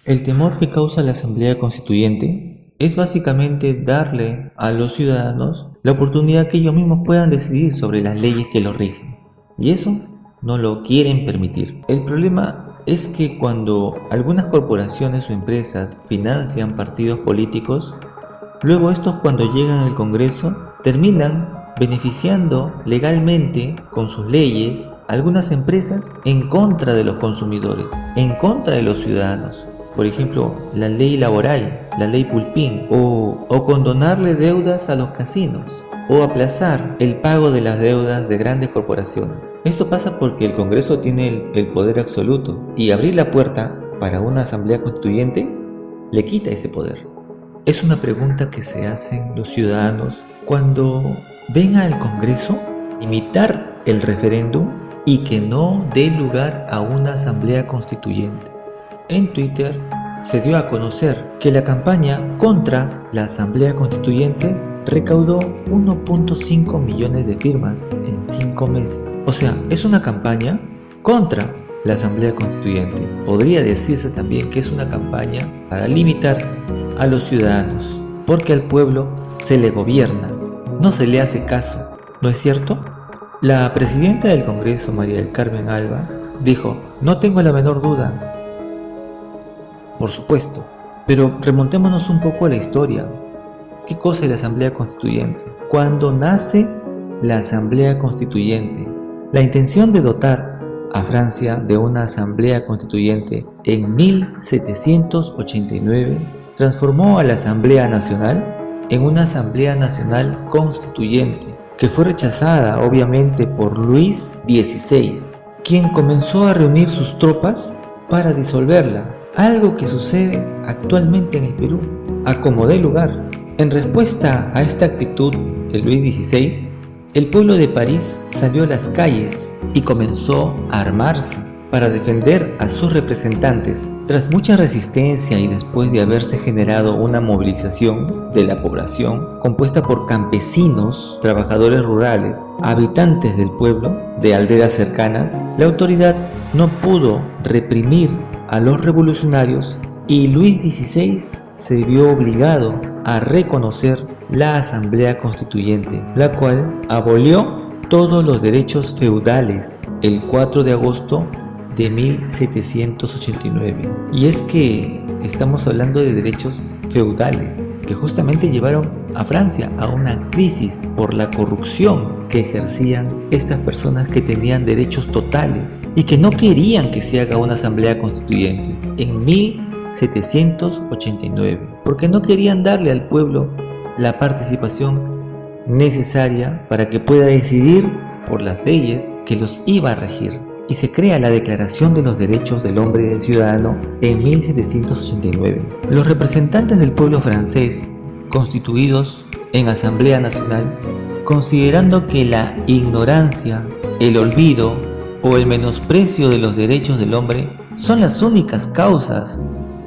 El temor que causa la Asamblea Constituyente es básicamente darle a los ciudadanos la oportunidad que ellos mismos puedan decidir sobre las leyes que los rigen. Y eso no lo quieren permitir. El problema es que cuando algunas corporaciones o empresas financian partidos políticos, luego estos, cuando llegan al Congreso, terminan beneficiando legalmente con sus leyes a algunas empresas en contra de los consumidores, en contra de los ciudadanos. Por ejemplo, la ley laboral, la ley Pulpín, o condonarle deudas a los casinos, o aplazar el pago de las deudas de grandes corporaciones. Esto pasa porque el Congreso tiene el poder absoluto, y abrir la puerta para una asamblea constituyente le quita ese poder. Es una pregunta que se hacen los ciudadanos cuando ven al Congreso imitar el referéndum y que no dé lugar a una asamblea constituyente. En Twitter se dio a conocer que la campaña contra la asamblea constituyente recaudó 1.5 millones de firmas en 5 meses. O sea, es una campaña contra la asamblea constituyente. Podría decirse también que es una campaña para limitar a los ciudadanos, porque al pueblo se le gobierna, no se le hace caso, ¿no es cierto? La presidenta del Congreso, María del Carmen Alba, dijo: no tengo la menor duda. Por supuesto, pero remontémonos un poco a la historia. ¿Qué cosa es la Asamblea Constituyente? Cuando nace la Asamblea Constituyente, la intención de dotar a Francia de una Asamblea Constituyente en 1789 transformó a la Asamblea Nacional en una Asamblea Nacional Constituyente, que fue rechazada obviamente por Luis XVI, quien comenzó a reunir sus tropas para disolverla, algo que sucede actualmente en el Perú, a como dé lugar. En respuesta a esta actitud de Luis XVI, el pueblo de París salió a las calles y comenzó a armarse para defender a sus representantes. Tras mucha resistencia y después de haberse generado una movilización de la población compuesta por campesinos, trabajadores rurales, habitantes del pueblo, de aldeas cercanas, la autoridad no pudo reprimir a los revolucionarios y Luis XVI se vio obligado a reconocer la Asamblea Constituyente, la cual abolió todos los derechos feudales el 4 de agosto de 1789. Y es que estamos hablando de derechos feudales que justamente llevaron a Francia a una crisis por la corrupción que ejercían estas personas que tenían derechos totales y que no querían que se haga una asamblea constituyente en 1789, porque no querían darle al pueblo la participación necesaria para que pueda decidir por las leyes que los iba a regir. Y se crea la Declaración de los Derechos del Hombre y del Ciudadano en 1789. Los representantes del pueblo francés, constituidos en Asamblea Nacional, considerando que la ignorancia, el olvido o el menosprecio de los derechos del hombre son las únicas causas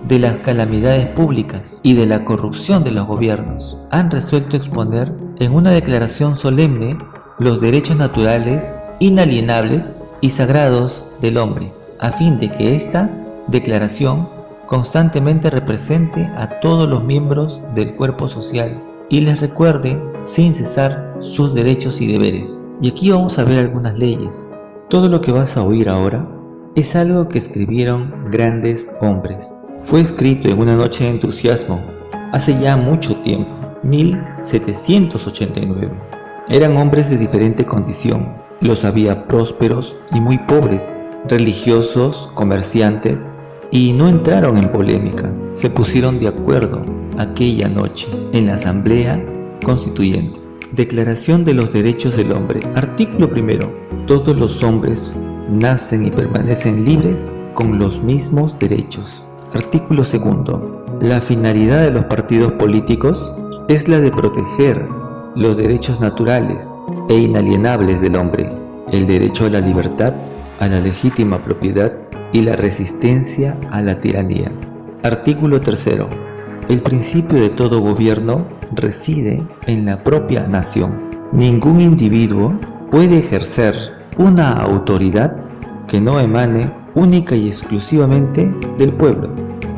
de las calamidades públicas y de la corrupción de los gobiernos, han resuelto exponer en una declaración solemne los derechos naturales, inalienables y sagrados del hombre, a fin de que esta declaración constantemente represente a todos los miembros del cuerpo social y les recuerde sin cesar sus derechos y deberes. Y aquí vamos a ver algunas leyes. Todo lo que vas a oír ahora es algo que escribieron grandes hombres. Fue escrito en una noche de entusiasmo, hace ya mucho tiempo, 1789. Eran hombres de diferente condición. Los había prósperos y muy pobres, religiosos, comerciantes, y no entraron en polémica. Se pusieron de acuerdo aquella noche en la Asamblea Constituyente. Declaración de los Derechos del Hombre. Artículo primero. Todos los hombres nacen y permanecen libres con los mismos derechos. Artículo segundo. La finalidad de los partidos políticos es la de proteger los derechos naturales e inalienables del hombre, el derecho a la libertad, a la legítima propiedad y la resistencia a la tiranía. Artículo tercero. El principio de todo gobierno reside en la propia nación. Ningún individuo puede ejercer una autoridad que no emane única y exclusivamente del pueblo.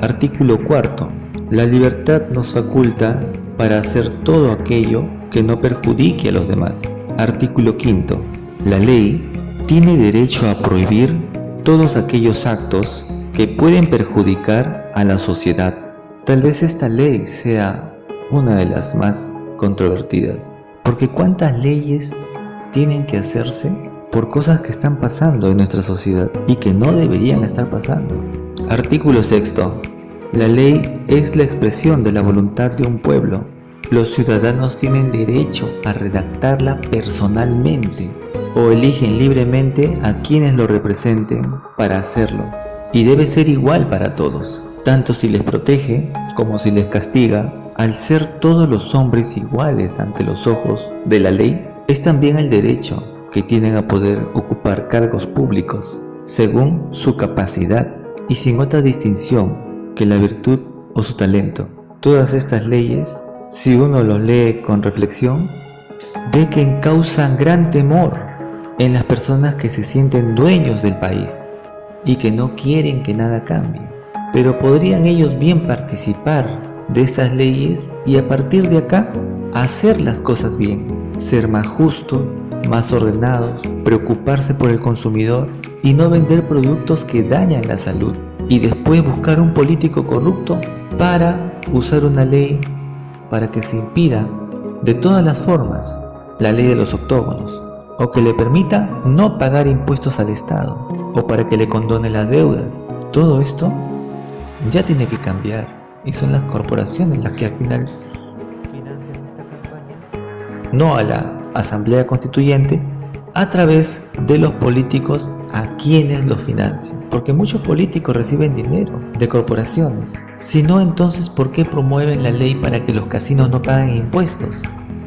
Artículo 4. La libertad nos faculta para hacer todo aquello que no perjudique a los demás. Artículo 5. La ley tiene derecho a prohibir todos aquellos actos que pueden perjudicar a la sociedad. Tal vez esta ley sea una de las más controvertidas, porque ¿cuántas leyes tienen que hacerse por cosas que están pasando en nuestra sociedad y que no deberían estar pasando? Artículo 6. La ley es la expresión de la voluntad de un pueblo. Los ciudadanos tienen derecho a redactarla personalmente o eligen libremente a quienes lo representen para hacerlo, y debe ser igual para todos, tanto si les protege como si les castiga. Al ser todos los hombres iguales ante los ojos de la ley, es también el derecho que tienen a poder ocupar cargos públicos según su capacidad y sin otra distinción que la virtud o su talento. Todas estas leyes, si uno los lee con reflexión, ve que causan gran temor en las personas que se sienten dueños del país y que no quieren que nada cambie. Pero podrían ellos bien participar de estas leyes y a partir de acá hacer las cosas bien, ser más justos, más ordenados, preocuparse por el consumidor y no vender productos que dañan la salud, y después buscar un político corrupto para usar una ley para que se impida de todas las formas la ley de los octógonos, o que le permita no pagar impuestos al Estado, o para que le condone las deudas. Todo esto ya tiene que cambiar, y son las corporaciones las que al final financian estas campañas, no a la Asamblea Constituyente, a través de los políticos a quienes los financian, porque muchos políticos reciben dinero de corporaciones. Si no, entonces ¿por qué promueven la ley para que los casinos no paguen impuestos?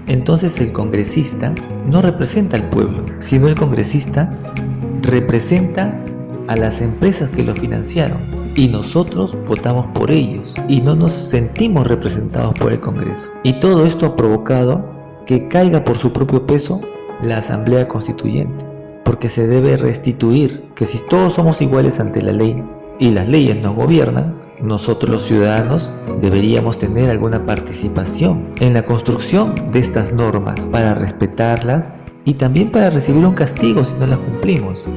Entonces el congresista no representa al pueblo, sino el congresista representa a las empresas que lo financiaron, y nosotros votamos por ellos y no nos sentimos representados por el Congreso. Y todo esto ha provocado que caiga por su propio peso la Asamblea Constituyente, porque se debe restituir que si todos somos iguales ante la ley y las leyes nos gobiernan, nosotros los ciudadanos deberíamos tener alguna participación en la construcción de estas normas para respetarlas y también para recibir un castigo si no las cumplimos.